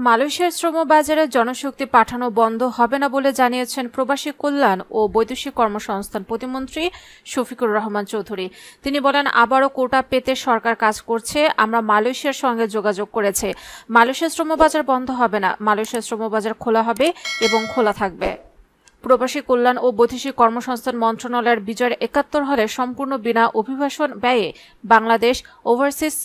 মালয়েশিয়ার শ্রমবাজারে জনশক্তি পাঠানো বন্ধ হবে না বলে জানিয়েছেন প্রবাসী কল্যাণ ও বৈদেশিক কর্মসংস্থান প্রতিমন্ত্রী শফিকুর রহমান চৌধুরী। তিনি বলেন, আবারও কোটা পেতে সরকার কাজ করছে। আমরা মালয়েশিয়ার সঙ্গে যোগাযোগ করেছে। মালয়েশিয়ার শ্রমবাজার বন্ধ হবে না, মালয়েশিয়ার শ্রমবাজার খোলা হবে এবং খোলা থাকবে। প্রবাসী কল্যাণ ও বৈদেশিক কর্মসংস্থান মন্ত্রণালয়ের বিজয়ের ৭১ হলে সম্পূর্ণ বিনা অভিবাসন ব্যয়ে Bangladesh overseas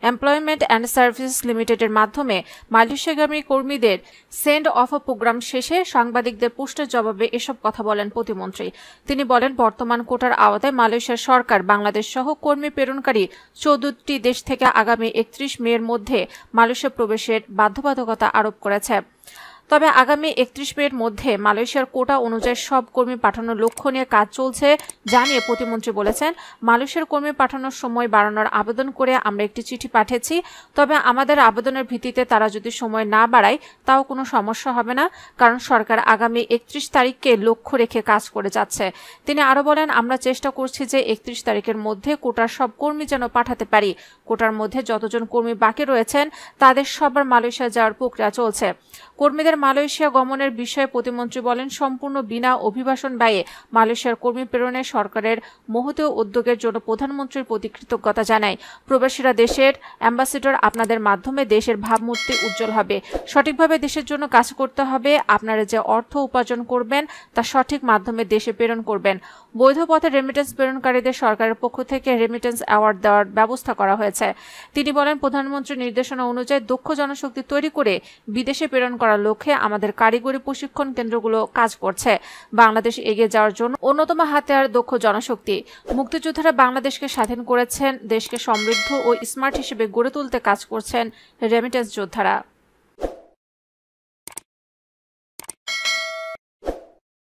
employment and services লিমিটেডের মাধ্যমে মালয়েশিয়াগামী কর্মীদের সেন্ড অফ প্রোগ্রাম শেষে সাংবাদিকদের প্রশ্নের জবাবে এসব কথা বলেন প্রতিমন্ত্রী। তিনি বলেন, বর্তমান কোটার আওতায় মালয়েশিয়ার সরকার বাংলাদেশ সহ কর্মী প্রেরণকারী ১৪টি দেশ থেকে আগামী ৩১ মের মধ্যে মালয়েশিয়া প্রবেশের বাধ্যবাধকতা আরোপ করেছে। তবে আগামী ৩১ মের মধ্যে মালয়েশিয়ার কোটা অনুযায়ী সব কর্মী পাঠানোর লক্ষ্য নিয়ে কাজ চলছে জানিয়ে প্রতিমন্ত্রী বলেছেন, মালয়েশিয়ার কর্মী পাঠানোর সময় বাড়ানোর আবেদন করে আমরা একটি চিঠি পাঠিয়েছি। তবে আমাদের আবেদনের ভিত্তিতে তারা যদি সময় না বাড়ায় তাও কোনো সমস্যা হবে না, কারণ সরকার আগামী ৩১ তারিখকে লক্ষ্য রেখে কাজ করে যাচ্ছে। তিনি আরও বলেন, আমরা চেষ্টা করছি যে ৩১ তারিখের মধ্যে কোটার সব কর্মী যেন পাঠাতে পারি। কোটার মধ্যে যতজন কর্মী বাকি রয়েছেন তাদের সবার মালয়েশিয়া যাওয়ার প্রক্রিয়া চলছে। কর্মীদের মালয়েশিয়া গমনের বিষয়ে প্রতিমন্ত্রী বলেন, সম্পূর্ণ বিনা অভিবাসন ব্যয়ে মালয়েশিয়ার কর্মী প্রেরণে সরকারের মহৎ উদ্যোগের জন্য প্রধানমন্ত্রীর প্রতি কৃতজ্ঞতা জানাই। প্রবাসীরা দেশের অ্যাম্বাসেডর, আপনাদের মাধ্যমে দেশের ভাবমূর্তি উজ্জ্বল হবে। সঠিকভাবে দেশের জন্য কাজ করতে হবে। আপনারা যে অর্থ উপার্জন করবেন তা সঠিক মাধ্যমে দেশে প্রেরণ করবেন। বৈধ পথে রেমিটেন্স প্রেরণকারীদের সরকারের পক্ষ থেকে রেমিটেন্স অ্যাওয়ার্ড দেওয়ার ব্যবস্থা করা হয়েছে। তিনি বলেন, প্রধানমন্ত্রীর নির্দেশনা অনুযায়ী দক্ষ জনশক্তি তৈরি করে বিদেশে প্রেরণ করার লক্ষ্যে আমাদের কারিগরি প্রশিক্ষণ কেন্দ্রগুলো কাজ করছে। বাংলাদেশ এগিয়ে যাওয়ার জন্য অন্যতম হাতিয়ার দক্ষ জনশক্তি। মুক্তিযোদ্ধারা বাংলাদেশকে স্বাধীন করেছেন। দেশকে সমৃদ্ধ ও স্মার্ট হিসেবে গড়ে তুলতে কাজ করছেন রেমিটেন্স যোদ্ধারা।